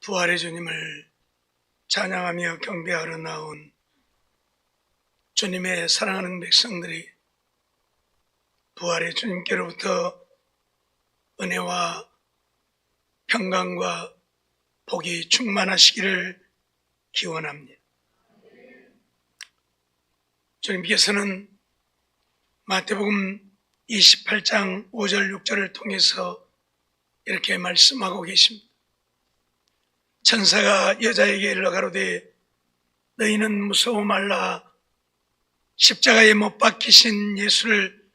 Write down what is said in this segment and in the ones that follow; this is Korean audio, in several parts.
부활의 주님을 찬양하며 경배하러 나온 주님의 사랑하는 백성들이 부활의 주님께로부터 은혜와 평강과 복이 충만하시기를 기원합니다. 주님께서는 마태복음 28장 5절 6절을 통해서 이렇게 말씀하고 계십니다. 천사가 여자에게 일러 가로되 너희는 무서워 말라. 십자가에 못 박히신 예수를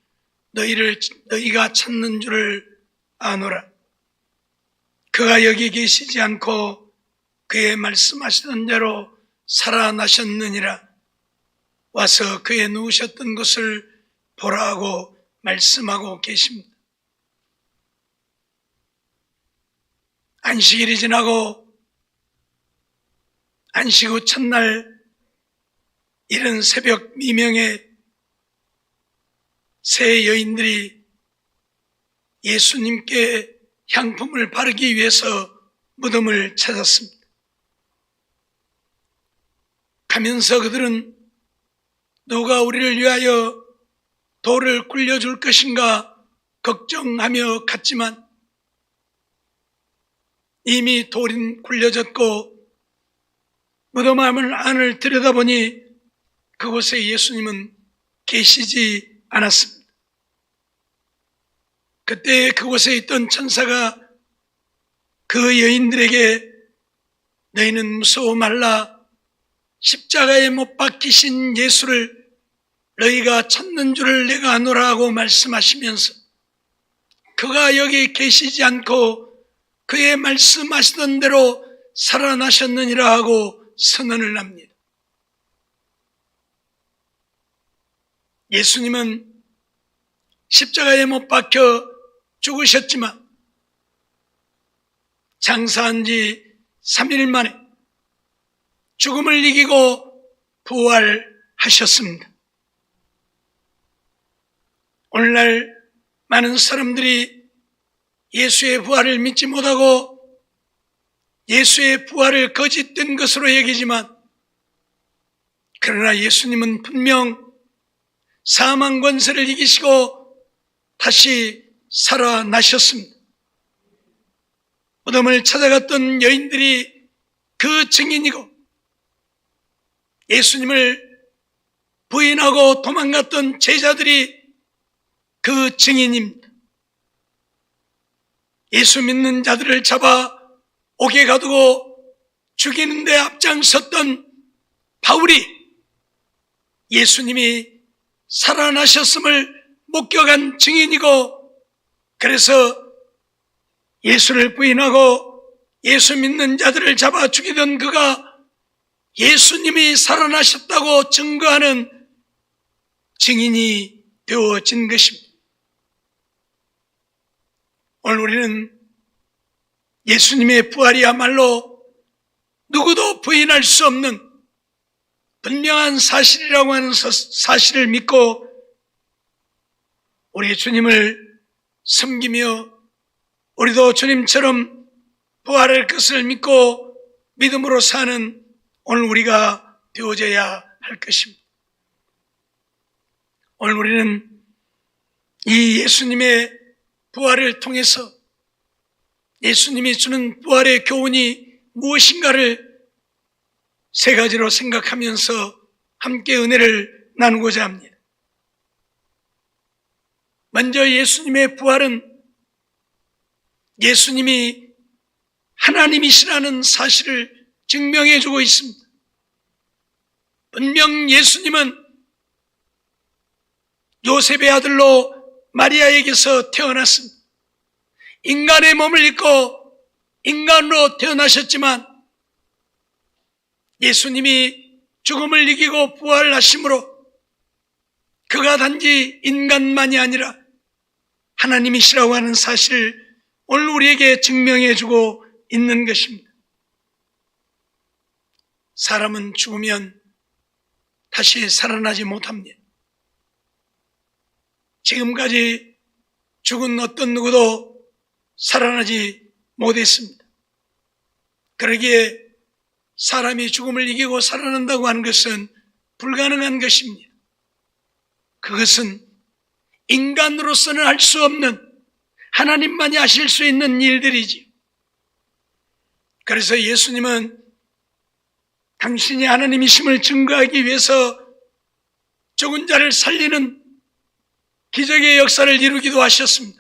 너희가 찾는 줄을 아노라. 그가 여기 계시지 않고 그의 말씀하시던 대로 살아나셨느니라. 와서 그의 누우셨던 곳을 보라 하고 말씀하고 계십니다. 안식일이 지나고 안식 후 첫날 이른 새벽 미명에 세 여인들이 예수님께 향품을 바르기 위해서 무덤을 찾았습니다. 가면서 그들은 누가 우리를 위하여 돌을 굴려줄 것인가 걱정하며 갔지만 이미 돌은 굴려졌고 무덤 안을 들여다보니 그곳에 예수님은 계시지 않았습니다. 그때 그곳에 있던 천사가 그 여인들에게 너희는 무서워 말라. 십자가에 못 박히신 예수를 너희가 찾는 줄을 내가 아노라 하고 말씀하시면서 그가 여기 계시지 않고 그의 말씀하시던 대로 살아나셨느니라 하고 선언을 합니다. 예수님은 십자가에 못 박혀 죽으셨지만 장사한 지 3일 만에 죽음을 이기고 부활하셨습니다. 오늘날 많은 사람들이 예수의 부활을 믿지 못하고 예수의 부활을 거짓된 것으로 여기지만 그러나 예수님은 분명 사망 권세를 이기시고 다시 살아나셨습니다. 무덤을 찾아갔던 여인들이 그 증인이고 예수님을 부인하고 도망갔던 제자들이 그 증인입니다. 예수 믿는 자들을 잡아 옥에 가두고 죽이는 데 앞장섰던 바울이 예수님이 살아나셨음을 목격한 증인이고 그래서 예수를 부인하고 예수 믿는 자들을 잡아 죽이던 그가 예수님이 살아나셨다고 증거하는 증인이 되어진 것입니다. 오늘 우리는 예수님의 부활이야말로 누구도 부인할 수 없는 분명한 사실이라고 하는 사실을 믿고 우리 주님을 섬기며 우리도 주님처럼 부활할 것을 믿고 믿음으로 사는 오늘 우리가 되어져야 할 것입니다. 오늘 우리는 이 예수님의 부활을 통해서 예수님이 주는 부활의 교훈이 무엇인가를 세 가지로 생각하면서 함께 은혜를 나누고자 합니다. 먼저 예수님의 부활은 예수님이 하나님이시라는 사실을 증명해주고 있습니다. 분명 예수님은 요셉의 아들로 마리아에게서 태어났습니다. 인간의 몸을 입고 인간으로 태어나셨지만 예수님이 죽음을 이기고 부활하심으로 그가 단지 인간만이 아니라 하나님이시라고 하는 사실을 오늘 우리에게 증명해주고 있는 것입니다. 사람은 죽으면 다시 살아나지 못합니다. 지금까지 죽은 어떤 누구도 살아나지 못했습니다. 그러기에 사람이 죽음을 이기고 살아난다고 하는 것은 불가능한 것입니다. 그것은 인간으로서는 할 수 없는 하나님만이 하실 수 있는 일들이지. 그래서 예수님은 당신이 하나님이심을 증거하기 위해서 죽은 자를 살리는 기적의 역사를 이루기도 하셨습니다.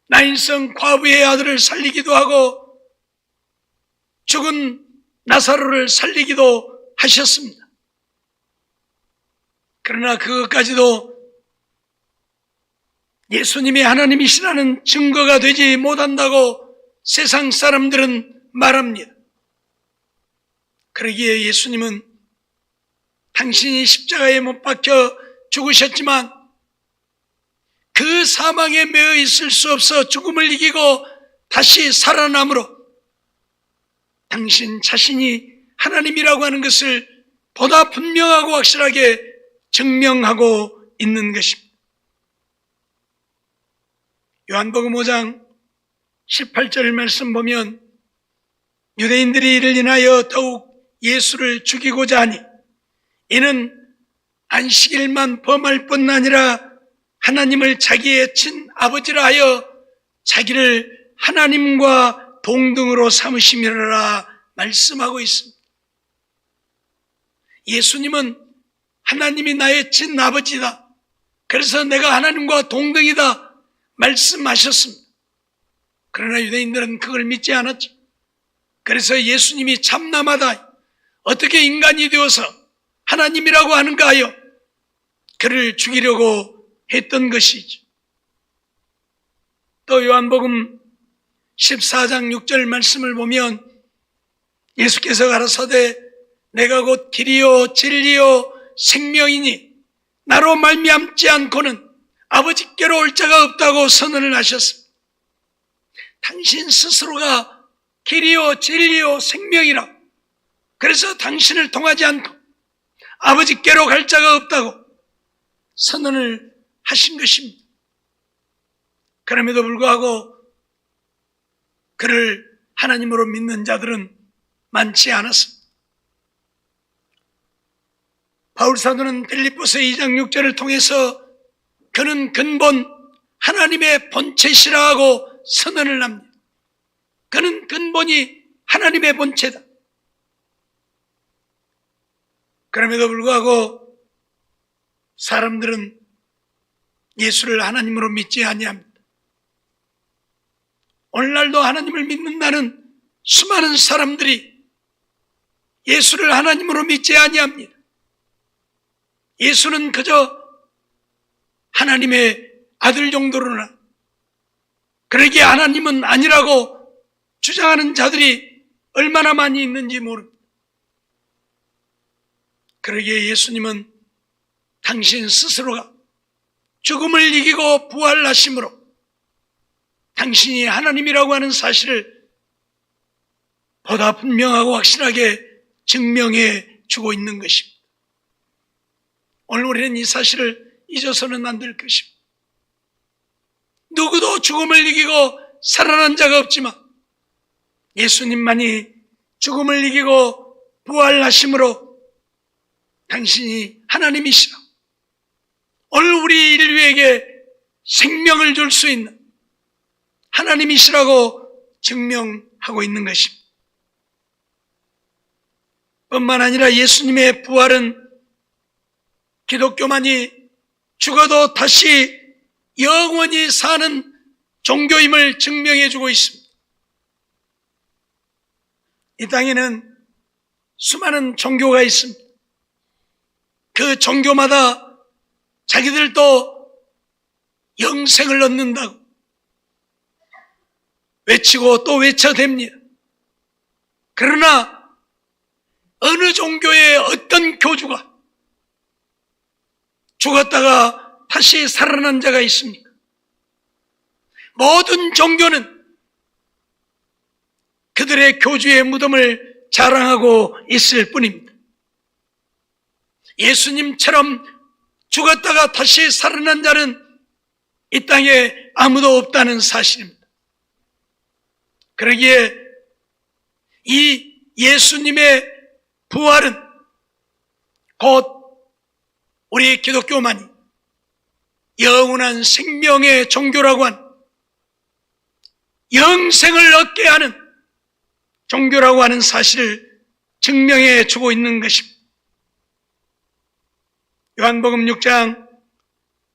나인성 과부의 아들을 살리기도 하고 죽은 나사로를 살리기도 하셨습니다. 그러나 그것까지도 예수님이 하나님이시라는 증거가 되지 못한다고 세상 사람들은 말합니다. 그러기에 예수님은 당신이 십자가에 못 박혀 죽으셨지만 그 사망에 매여 있을 수 없어 죽음을 이기고 다시 살아남으로 당신 자신이 하나님이라고 하는 것을 보다 분명하고 확실하게 증명하고 있는 것입니다. 요한복음 5장 18절 말씀 보면 유대인들이 이를 인하여 더욱 예수를 죽이고자 하니 이는 안식일만 범할 뿐 아니라 하나님을 자기의 친아버지라 하여 자기를 하나님과 동등으로 삼으심이라 말씀하고 있습니다. 예수님은 하나님이 나의 친아버지다. 그래서 내가 하나님과 동등이다 말씀하셨습니다. 그러나 유대인들은 그걸 믿지 않았죠. 그래서 예수님이 참남하다, 어떻게 인간이 되어서 하나님이라고 하는가 하여 그를 죽이려고 했던 것이죠. 또 요한복음 14장 6절 말씀을 보면 예수께서 가라사대 내가 곧 길이요 진리요 생명이니 나로 말미암지 않고는 아버지께로 올 자가 없다고 선언을 하셨습니다. 당신 스스로가 길이요 진리요 생명이라, 그래서 당신을 통하지 않고 아버지께로 갈 자가 없다고 선언을 하신 것입니다. 그럼에도 불구하고 그를 하나님으로 믿는 자들은 많지 않았습니다. 바울사도는 빌립보서 2장 6절을 통해서 그는 근본 하나님의 본체시라 하고 선언을 합니다. 그는 근본이 하나님의 본체다. 그럼에도 불구하고 사람들은 예수를 하나님으로 믿지 아니합니다. 오늘날도 하나님을 믿는다는 수많은 사람들이 예수를 하나님으로 믿지 아니합니다. 예수는 그저 하나님의 아들 정도로나, 그러기에 하나님은 아니라고 주장하는 자들이 얼마나 많이 있는지 모릅니다. 그러기에 예수님은 당신 스스로가 죽음을 이기고 부활하심으로 당신이 하나님이라고 하는 사실을 보다 분명하고 확실하게 증명해 주고 있는 것입니다. 오늘 우리는 이 사실을 잊어서는 안 될 것입니다. 누구도 죽음을 이기고 살아난 자가 없지만 예수님만이 죽음을 이기고 부활하심으로 당신이 하나님이시라, 오늘 우리 인류에게 생명을 줄 수 있는 하나님이시라고 증명하고 있는 것입니다. 뿐만 아니라 예수님의 부활은 기독교만이 죽어도 다시 영원히 사는 종교임을 증명해 주고 있습니다. 이 땅에는 수많은 종교가 있습니다. 그 종교마다 자기들도 영생을 얻는다고 외치고 또 외쳐댑니다. 그러나 어느 종교의 어떤 교주가 죽었다가 다시 살아난 자가 있습니까? 모든 종교는 그들의 교주의 무덤을 자랑하고 있을 뿐입니다. 예수님처럼 죽었다가 다시 살아난 자는 이 땅에 아무도 없다는 사실입니다. 그러기에 이 예수님의 부활은 곧 우리 기독교만이 영원한 생명의 종교라고 하는, 영생을 얻게 하는 종교라고 하는 사실을 증명해 주고 있는 것입니다. 요한복음 6장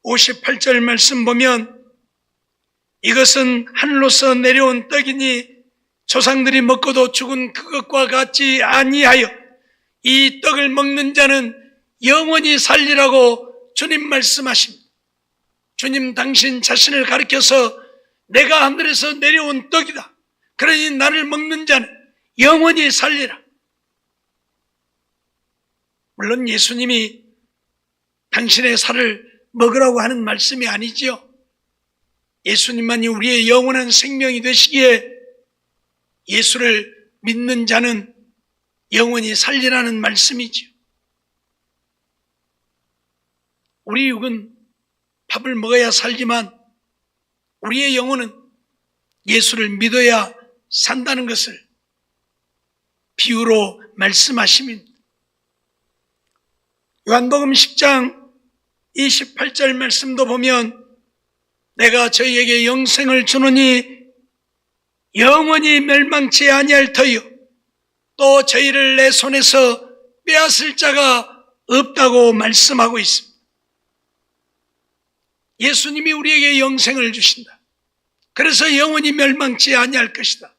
58절 말씀 보면 이것은 하늘로서 내려온 떡이니 조상들이 먹고도 죽은 그것과 같지 아니하여 이 떡을 먹는 자는 영원히 살리라고 주님 말씀하십니다. 주님 당신 자신을 가리켜서 내가 하늘에서 내려온 떡이다. 그러니 나를 먹는 자는 영원히 살리라. 물론 예수님이 당신의 살을 먹으라고 하는 말씀이 아니지요. 예수님만이 우리의 영원한 생명이 되시기에 예수를 믿는 자는 영원히 살리라는 말씀이지요. 우리 육은 밥을 먹어야 살지만 우리의 영혼은 예수를 믿어야 산다는 것을 비유로 말씀하십니다. 요한복음 10장 28절 말씀도 보면 내가 저희에게 영생을 주노니 영원히 멸망치 아니할 터이요 또 저희를 내 손에서 빼앗을 자가 없다고 말씀하고 있습니다. 예수님이 우리에게 영생을 주신다. 그래서 영원히 멸망치 아니할 것이다.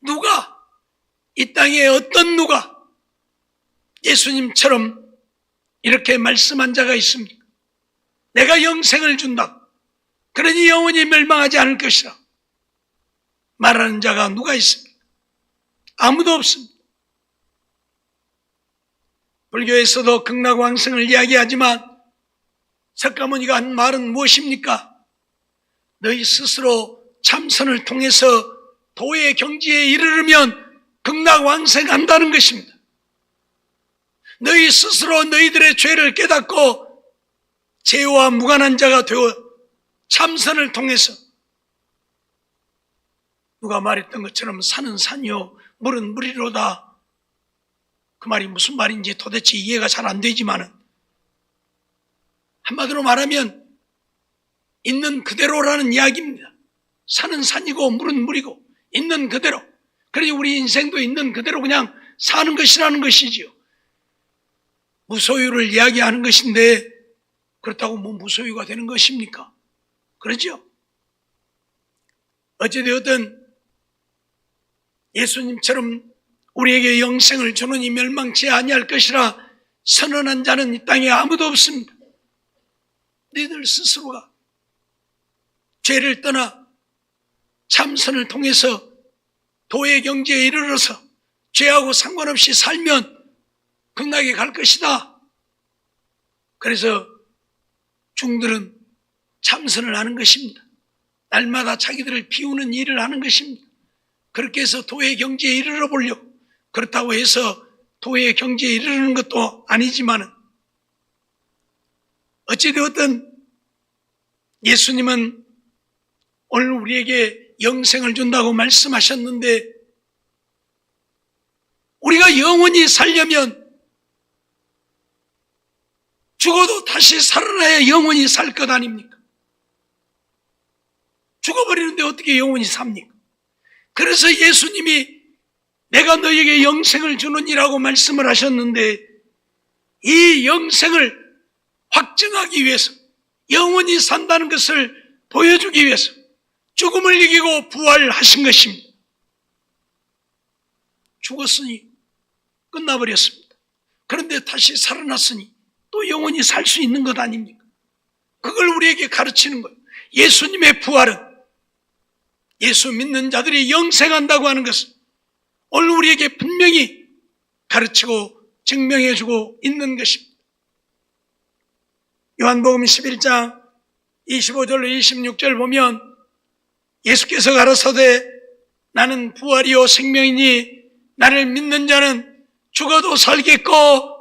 누가, 이 땅에 어떤 누가 예수님처럼 이렇게 말씀한 자가 있습니까? 내가 영생을 준다. 그러니 영원히 멸망하지 않을 것이다. 말하는 자가 누가 있습니까? 아무도 없습니다. 불교에서도 극락왕생을 이야기하지만 석가모니가 한 말은 무엇입니까? 너희 스스로 참선을 통해서 도의 경지에 이르르면 극락왕생한다는 것입니다. 너희 스스로 너희들의 죄를 깨닫고 죄와 무관한 자가 되어 참선을 통해서 누가 말했던 것처럼 산은 산이요 물은 물이로다. 그 말이 무슨 말인지 도대체 이해가 잘 안 되지만은 한마디로 말하면 있는 그대로라는 이야기입니다. 산은 산이고 물은 물이고 있는 그대로. 그러니 우리 인생도 있는 그대로 그냥 사는 것이라는 것이지요. 무소유를 이야기하는 것인데 그렇다고 뭐 무소유가 되는 것입니까? 그렇죠? 어찌되었든 예수님처럼 우리에게 영생을 주느니 멸망치 아니할 것이라 선언한 자는 이 땅에 아무도 없습니다. 너희들 스스로가 죄를 떠나 참선을 통해서 도의 경지에 이르러서 죄하고 상관없이 살면 극락에 갈 것이다. 그래서 중들은 참선을 하는 것입니다. 날마다 자기들을 비우는 일을 하는 것입니다. 그렇게 해서 도의 경지에 이르러 보려고. 그렇다고 해서 도의 경지에 이르는 것도 아니지만은 어찌되었든 예수님은 오늘 우리에게 영생을 준다고 말씀하셨는데 우리가 영원히 살려면 죽어도 다시 살아나야 영원히 살 것 아닙니까? 죽어버리는데 어떻게 영원히 삽니까? 그래서 예수님이 내가 너에게 영생을 주느니라고 말씀을 하셨는데 이 영생을 확증하기 위해서 영원히 산다는 것을 보여주기 위해서 죽음을 이기고 부활하신 것입니다. 죽었으니 끝나버렸습니다. 그런데 다시 살아났으니 또 영원히 살 수 있는 것 아닙니까? 그걸 우리에게 가르치는 거예요. 예수님의 부활은 예수 믿는 자들이 영생한다고 하는 것을 오늘 우리에게 분명히 가르치고 증명해주고 있는 것입니다. 요한복음 11장 25절로 26절 보면 예수께서 가라사대 나는 부활이요 생명이니 나를 믿는 자는 죽어도 살겠고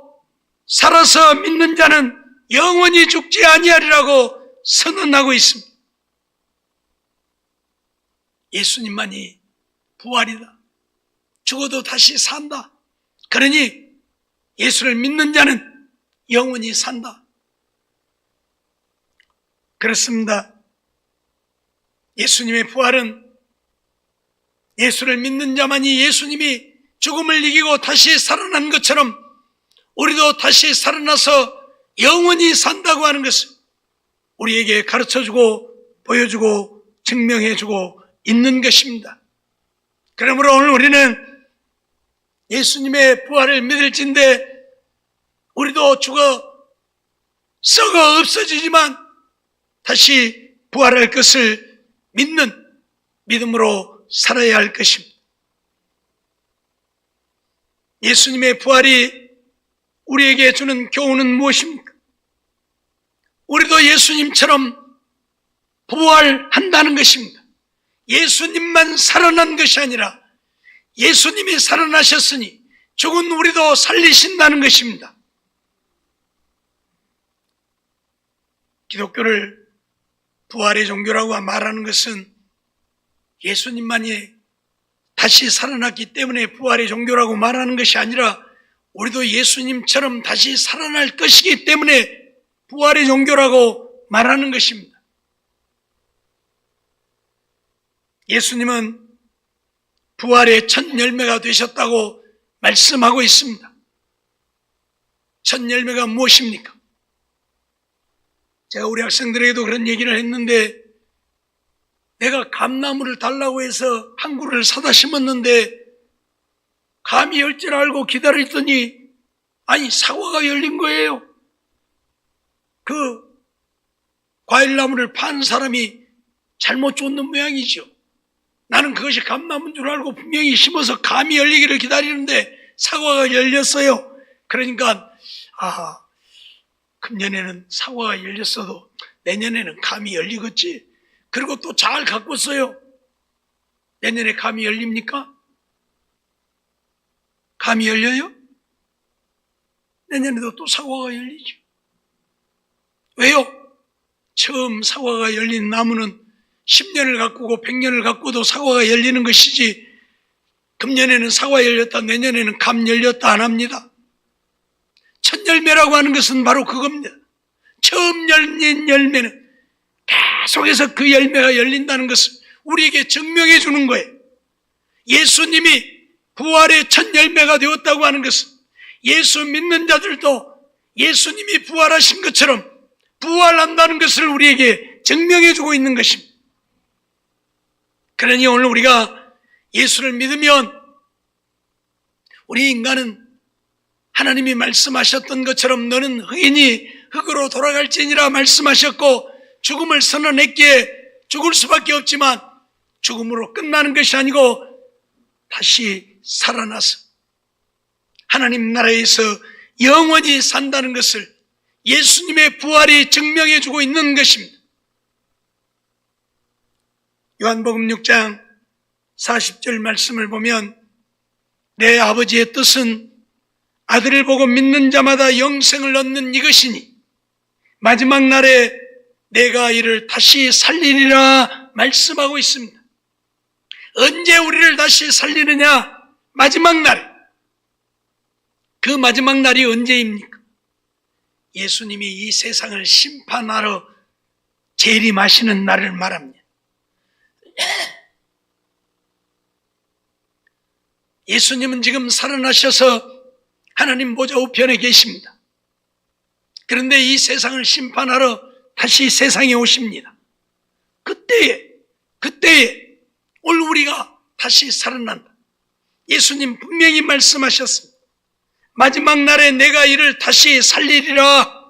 살아서 믿는 자는 영원히 죽지 아니하리라고 선언하고 있습니다. 예수님만이 부활이다. 죽어도 다시 산다. 그러니 예수를 믿는 자는 영원히 산다. 그렇습니다. 예수님의 부활은 예수를 믿는 자만이 예수님이 죽음을 이기고 다시 살아난 것처럼 우리도 다시 살아나서 영원히 산다고 하는 것을 우리에게 가르쳐주고 보여주고 증명해주고 있는 것입니다. 그러므로 오늘 우리는 예수님의 부활을 믿을진데 우리도 죽어 썩어 없어지지만 다시 부활할 것을 믿는 믿음으로 살아야 할 것입니다. 예수님의 부활이 우리에게 주는 교훈은 무엇입니까? 우리도 예수님처럼 부활한다는 것입니다. 예수님만 살아난 것이 아니라 예수님이 살아나셨으니 죽은 우리도 살리신다는 것입니다. 기독교를 부활의 종교라고 말하는 것은 예수님만이 다시 살아났기 때문에 부활의 종교라고 말하는 것이 아니라 우리도 예수님처럼 다시 살아날 것이기 때문에 부활의 종교라고 말하는 것입니다. 예수님은 부활의 첫 열매가 되셨다고 말씀하고 있습니다. 첫 열매가 무엇입니까? 제가 우리 학생들에게도 그런 얘기를 했는데 내가 감나무를 달라고 해서 한 그루를 사다 심었는데 감이 열 줄 알고 기다렸더니 아니 사과가 열린 거예요. 그 과일나무를 판 사람이 잘못 쫓는 모양이죠. 나는 그것이 감나무인 줄 알고 분명히 심어서 감이 열리기를 기다리는데 사과가 열렸어요. 그러니까 금년에는 사과가 열렸어도 내년에는 감이 열리겠지. 그리고 또 잘 가꿨어요. 내년에 감이 열립니까? 감이 열려요? 내년에도 또 사과가 열리죠. 왜요? 처음 사과가 열린 나무는 10년을 가꾸고 100년을 가꾸어도 사과가 열리는 것이지 금년에는 사과 열렸다 내년에는 감 열렸다 안 합니다. 첫 열매라고 하는 것은 바로 그겁니다. 처음 열린 열매는 계속해서 그 열매가 열린다는 것을 우리에게 증명해 주는 거예요. 예수님이 부활의 첫 열매가 되었다고 하는 것은 예수 믿는 자들도 예수님이 부활하신 것처럼 부활한다는 것을 우리에게 증명해 주고 있는 것입니다. 그러니 오늘 우리가 예수를 믿으면 우리 인간은 하나님이 말씀하셨던 것처럼 너는 흑인이 흑으로 돌아갈지니라 말씀하셨고 죽음을 선언했기에 죽을 수밖에 없지만 죽음으로 끝나는 것이 아니고 다시 살아나서 하나님 나라에서 영원히 산다는 것을 예수님의 부활이 증명해 주고 있는 것입니다. 요한복음 6장 40절 말씀을 보면 내 아버지의 뜻은 아들을 보고 믿는 자마다 영생을 얻는 이것이니 마지막 날에 내가 이를 다시 살리리라 말씀하고 있습니다. 언제 우리를 다시 살리느냐? 마지막 날. 그 마지막 날이 언제입니까? 예수님이 이 세상을 심판하러 재림하시는 날을 말합니다. 예수님은 지금 살아나셔서 하나님 보좌 우편에 계십니다. 그런데 이 세상을 심판하러 다시 세상에 오십니다. 그때에 오늘 우리가 다시 살아난다. 예수님 분명히 말씀하셨습니다. 마지막 날에 내가 이를 다시 살리리라.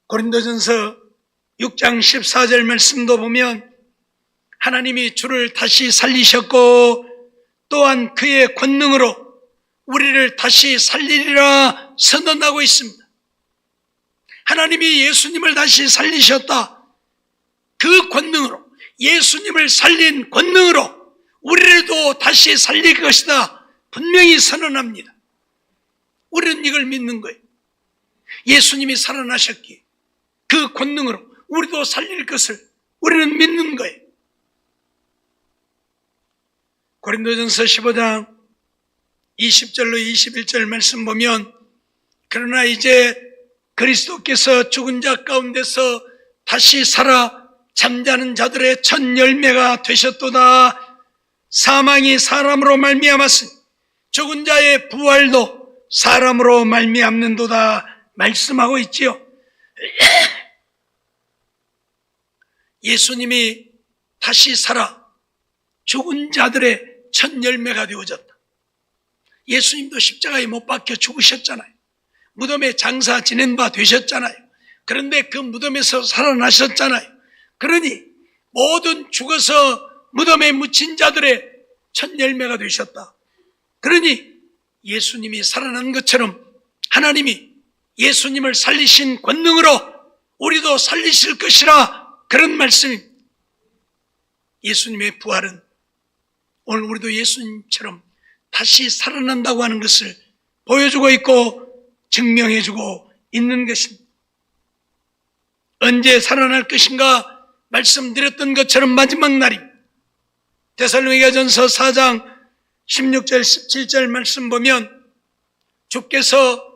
고린도전서 6장 14절 말씀도 보면 하나님이 주를 다시 살리셨고 또한 그의 권능으로 우리를 다시 살리리라 선언하고 있습니다. 하나님이 예수님을 다시 살리셨다. 그 권능으로, 예수님을 살린 권능으로 우리를 또 다시 살릴 것이다. 분명히 선언합니다. 우리는 이걸 믿는 거예요. 예수님이 살아나셨기에 그 권능으로 우리도 살릴 것을 우리는 믿는 거예요. 고린도전서 15장 20절로 21절 말씀 보면, 그러나 이제 그리스도께서 죽은 자 가운데서 다시 살아 잠자는 자들의 첫 열매가 되셨도다. 사망이 사람으로 말미암았으니 죽은 자의 부활도 사람으로 말미암는도다 말씀하고 있지요. 예수님이 다시 살아 죽은 자들의 첫 열매가 되어졌다. 예수님도 십자가에 못 박혀 죽으셨잖아요. 무덤에 장사 지낸 바 되셨잖아요. 그런데 그 무덤에서 살아나셨잖아요. 그러니 모든 죽어서 무덤에 묻힌 자들의 첫 열매가 되셨다. 그러니 예수님이 살아난 것처럼 하나님이 예수님을 살리신 권능으로 우리도 살리실 것이라, 그런 말씀입니다. 예수님의 부활은 오늘 우리도 예수님처럼 다시 살아난다고 하는 것을 보여주고 있고 증명해주고 있는 것입니다. 언제 살아날 것인가 말씀드렸던 것처럼 마지막 날입니다. 데살로니가전서 4장 16절 17절 말씀 보면, 주께서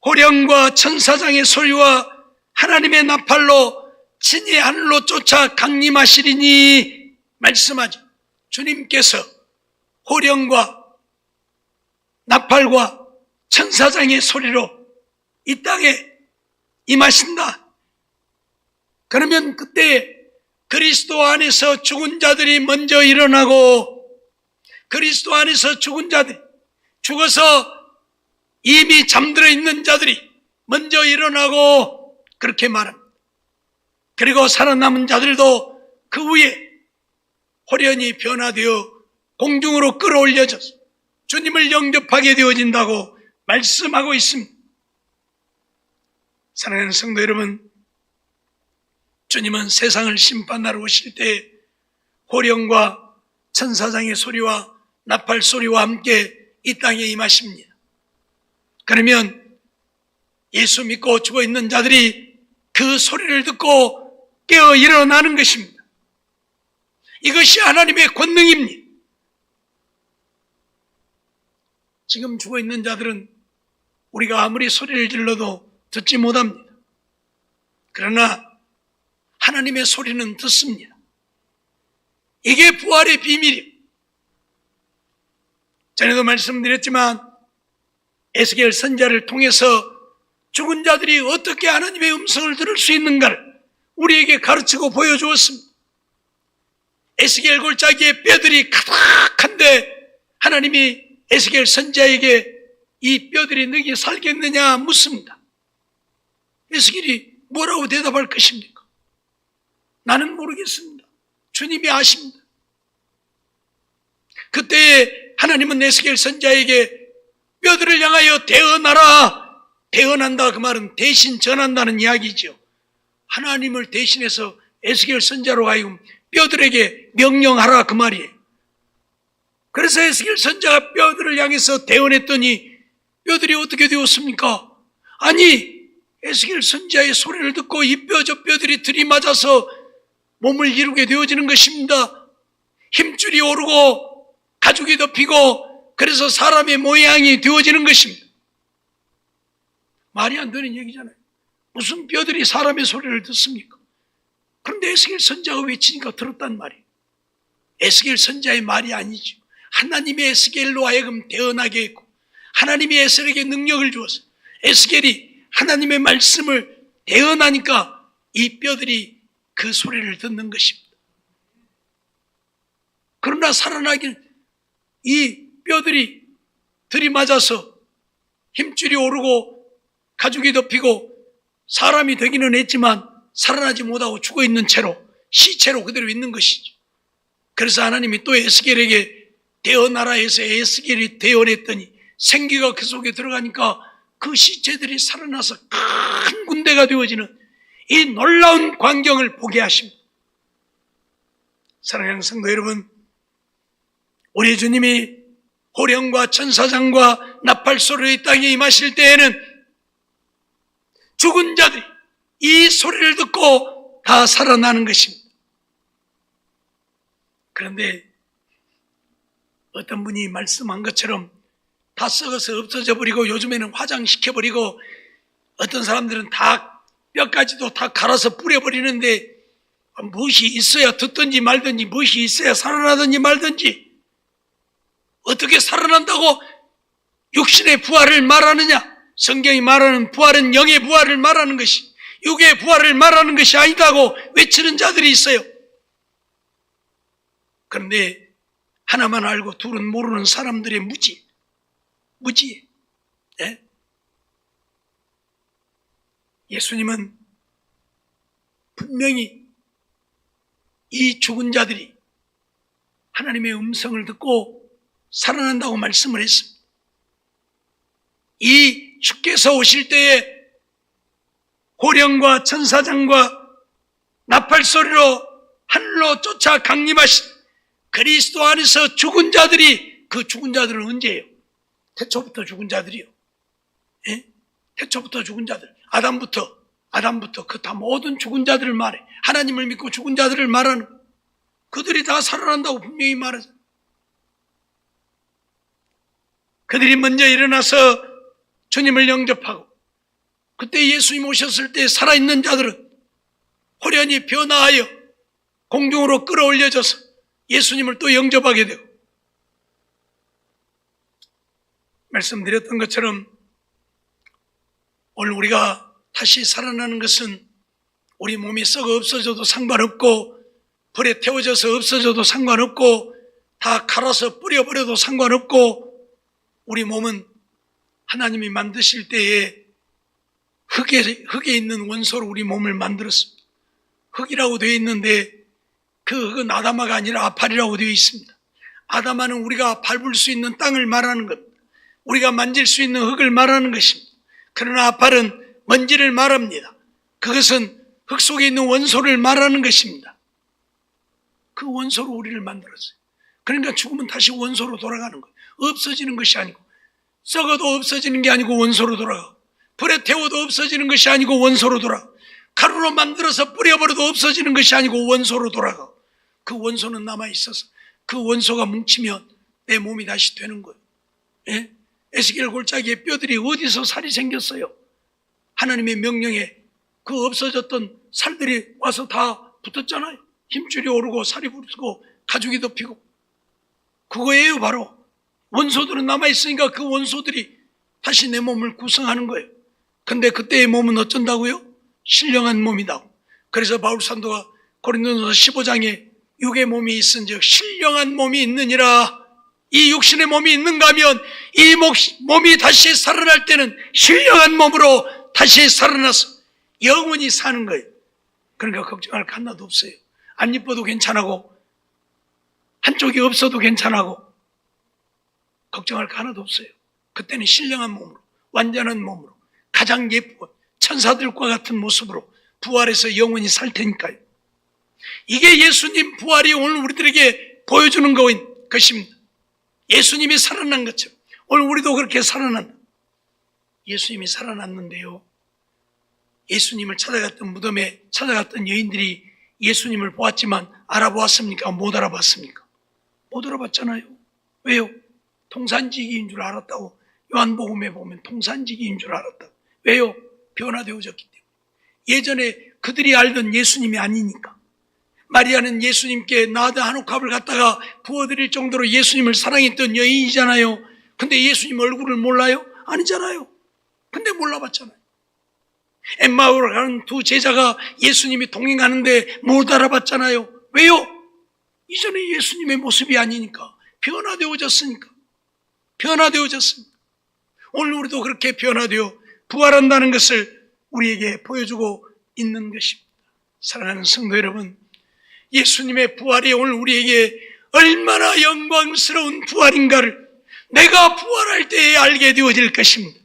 호령과 천사장의 소리와 하나님의 나팔로 친히 하늘로 쫓아 강림하시리니 말씀하죠. 주님께서 호령과 나팔과 천사장의 소리로 이 땅에 임하신다. 그러면 그때 그리스도 안에서 죽은 자들이 먼저 일어나고, 그리스도 안에서 죽은 자들이, 죽어서 이미 잠들어 있는 자들이 먼저 일어나고, 그렇게 말합니다. 그리고 살아남은 자들도 그 후에 호련히 변화되어 공중으로 끌어올려져서 주님을 영접하게 되어진다고 말씀하고 있습니다. 사랑하는 성도 여러분, 주님은 세상을 심판하러 오실 때 호령과 천사장의 소리와 나팔 소리와 함께 이 땅에 임하십니다. 그러면 예수 믿고 죽어 있는 자들이 그 소리를 듣고 깨어 일어나는 것입니다. 이것이 하나님의 권능입니다. 지금 죽어 있는 자들은 우리가 아무리 소리를 질러도 듣지 못합니다. 그러나 하나님의 소리는 듣습니다. 이게 부활의 비밀이에요. 전에도 말씀드렸지만 에스겔 선지자를 통해서 죽은 자들이 어떻게 하나님의 음성을 들을 수 있는가를 우리에게 가르치고 보여주었습니다. 에스겔 골짜기에 뼈들이 가득한데 하나님이 에스겔 선지자에게 이 뼈들이 너희 살겠느냐 묻습니다. 에스겔이 뭐라고 대답할 것입니까? 나는 모르겠습니다. 주님이 아십니다. 그때 하나님은 에스겔 선지자에게 뼈들을 향하여 대언하라. 대언한다 그 말은 대신 전한다는 이야기죠. 하나님을 대신해서 에스겔 선지자로 하여금 뼈들에게 명령하라 그 말이에요. 그래서 에스겔 선지자가 뼈들을 향해서 대언했더니 뼈들이 어떻게 되었습니까? 아니, 에스겔 선지자의 소리를 듣고 이 뼈 저 뼈들이 들이맞아서 몸을 이루게 되어지는 것입니다. 힘줄이 오르고 가죽이 덮이고 그래서 사람의 모양이 되어지는 것입니다. 말이 안 되는 얘기잖아요. 무슨 뼈들이 사람의 소리를 듣습니까? 그런데 에스겔 선지자가 외치니까 들었단 말이에요. 에스겔 선지자의 말이 아니죠. 하나님의 에스겔로 하여금 대언하게 했고 하나님이 에스겔에게 능력을 주어서 에스겔이 하나님의 말씀을 대언하니까 이 뼈들이 그 소리를 듣는 것입니다. 그러나 살아나긴 이 뼈들이 들이맞아서 힘줄이 오르고 가죽이 덮이고 사람이 되기는 했지만 살아나지 못하고 죽어있는 채로 시체로 그대로 있는 것이죠. 그래서 하나님이 또 에스겔에게 대언하라 해서 에스겔이 대언했더니 생기가 그 속에 들어가니까 그 시체들이 살아나서 큰 군대가 되어지는 이 놀라운 광경을 보게 하십니다. 사랑하는 성도 여러분, 우리 주님이 호령과 천사장과 나팔 소리로 이 땅에 임하실 때에는 죽은 자들이 이 소리를 듣고 다 살아나는 것입니다. 그런데 어떤 분이 말씀한 것처럼 다 썩어서 없어져 버리고 요즘에는 화장시켜버리고 어떤 사람들은 다 뼈까지도 다 갈아서 뿌려버리는데 무엇이 있어야 듣든지 말든지 무엇이 있어야 살아나든지 말든지 어떻게 살아난다고 육신의 부활을 말하느냐? 성경이 말하는 부활은 영의 부활을 말하는 것이 육의 부활을 말하는 것이 아니다고 외치는 자들이 있어요. 그런데 하나만 알고 둘은 모르는 사람들의 무지해. 예? 예수님은 분명히 이 죽은 자들이 하나님의 음성을 듣고 살아난다고 말씀을 했습니다. 이 주께서 오실 때에 호령과 천사장과 나팔소리로 하늘로 쫓아 강림하신 그리스도 안에서 죽은 자들이, 그 죽은 자들은 언제예요? 태초부터 죽은 자들이요. 예? 태초부터 죽은 자들, 아담부터 그 다 모든 죽은 자들을 말해. 하나님을 믿고 죽은 자들을 말하는, 그들이 다 살아난다고 분명히 말하죠. 그들이 먼저 일어나서 주님을 영접하고, 그때 예수님 오셨을 때 살아있는 자들은 호련히 변화하여 공중으로 끌어올려져서 예수님을 또 영접하게 되고, 말씀드렸던 것처럼 오늘 우리가 다시 살아나는 것은 우리 몸이 썩어 없어져도 상관없고 불에 태워져서 없어져도 상관없고 다 갈아서 뿌려버려도 상관없고, 우리 몸은 하나님이 만드실 때에 흙에 있는 원소로 우리 몸을 만들었습니다. 흙이라고 되어 있는데 그 흙은 아담아가 아니라 아팔이라고 되어 있습니다. 아담아는 우리가 밟을 수 있는 땅을 말하는 것, 우리가 만질 수 있는 흙을 말하는 것입니다. 그러나 아팔은 먼지를 말합니다. 그것은 흙 속에 있는 원소를 말하는 것입니다. 그 원소로 우리를 만들었어요. 그러니까 죽으면 다시 원소로 돌아가는 거예요. 없어지는 것이 아니고, 썩어도 없어지는 게 아니고 원소로 돌아가, 불에 태워도 없어지는 것이 아니고 원소로 돌아가, 가루로 만들어서 뿌려버려도 없어지는 것이 아니고 원소로 돌아가. 그 원소는 남아있어서 그 원소가 뭉치면 내 몸이 다시 되는 거예요. 예? 에스겔 골짜기에 뼈들이 어디서 살이 생겼어요? 하나님의 명령에 그 없어졌던 살들이 와서 다 붙었잖아요. 힘줄이 오르고 살이 붙고 가죽이 덮이고, 그거예요. 바로 원소들은 남아있으니까 그 원소들이 다시 내 몸을 구성하는 거예요. 근데 그때의 몸은 어쩐다고요? 신령한 몸이다. 그래서 바울 사도가 고린도전서 15장에 육의 몸이 있은즉 신령한 몸이 있느니라. 이 육신의 몸이 있는가 하면 이 몸이 다시 살아날 때는 신령한 몸으로 다시 살아나서 영원히 사는 거예요. 그러니까 걱정할 거 하나도 없어요. 안 이뻐도 괜찮고 한쪽이 없어도 괜찮고 걱정할 거 하나도 없어요. 그때는 신령한 몸으로, 완전한 몸으로, 가장 예쁘고 천사들과 같은 모습으로 부활해서 영원히 살 테니까요. 이게 예수님 부활이 오늘 우리들에게 보여주는 것입니다. 예수님이 살아난 것처럼 오늘 우리도 그렇게 살아난다. 예수님이 살아났는데요, 예수님을 찾아갔던 무덤에 찾아갔던 여인들이 예수님을 보았지만 알아보았습니까? 못 알아봤습니까? 못 알아봤잖아요. 왜요? 통산지기인 줄 알았다고. 요한복음에 보면 통산지기인 줄 알았다고. 왜요? 변화되어졌기 때문에. 예전에 그들이 알던 예수님이 아니니까. 마리아는 예수님께 나다 한 옥합을 갖다가 부어드릴 정도로 예수님을 사랑했던 여인이잖아요. 근데 예수님 얼굴을 몰라요? 아니잖아요. 근데 몰라봤잖아요. 엠마오로 가는 두 제자가 예수님이 동행하는데 못 알아봤잖아요. 왜요? 이전에 예수님의 모습이 아니니까. 변화되어졌으니까. 오늘 우리도 그렇게 변화되어 부활한다는 것을 우리에게 보여주고 있는 것입니다. 사랑하는 성도 여러분, 예수님의 부활이 오늘 우리에게 얼마나 영광스러운 부활인가를 내가 부활할 때에 알게 되어질 것입니다.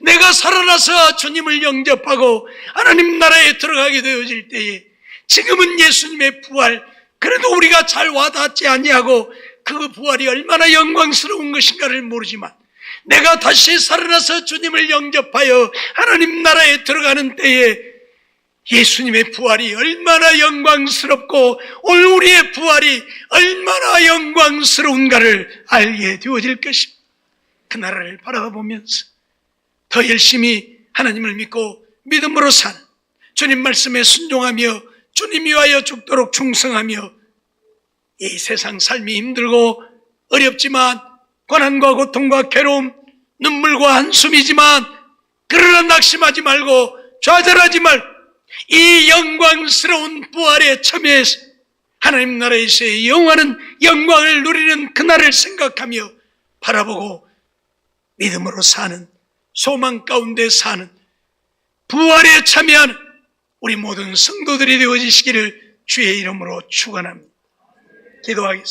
내가 살아나서 주님을 영접하고 하나님 나라에 들어가게 되어질 때에 지금은 예수님의 부활, 그래도 우리가 잘 와닿지 아니하고 그 부활이 얼마나 영광스러운 것인가를 모르지만 내가 다시 살아나서 주님을 영접하여 하나님 나라에 들어가는 때에 예수님의 부활이 얼마나 영광스럽고 오늘 우리의 부활이 얼마나 영광스러운가를 알게 되어질 것입니다. 그 나라를 바라보면서 더 열심히 하나님을 믿고 믿음으로 사는, 주님 말씀에 순종하며 주님 위하여 죽도록 충성하며, 이 세상 삶이 힘들고 어렵지만 고난과 고통과 괴로움, 눈물과 한숨이지만 그러나 낙심하지 말고 좌절하지 말고 이 영광스러운 부활에 참여해서 하나님 나라에서의 영원한 영광을 누리는 그날을 생각하며 바라보고 믿음으로 사는, 소망 가운데 사는, 부활에 참여하는 우리 모든 성도들이 되어지시기를 주의 이름으로 축원합니다. 기도하겠습니다.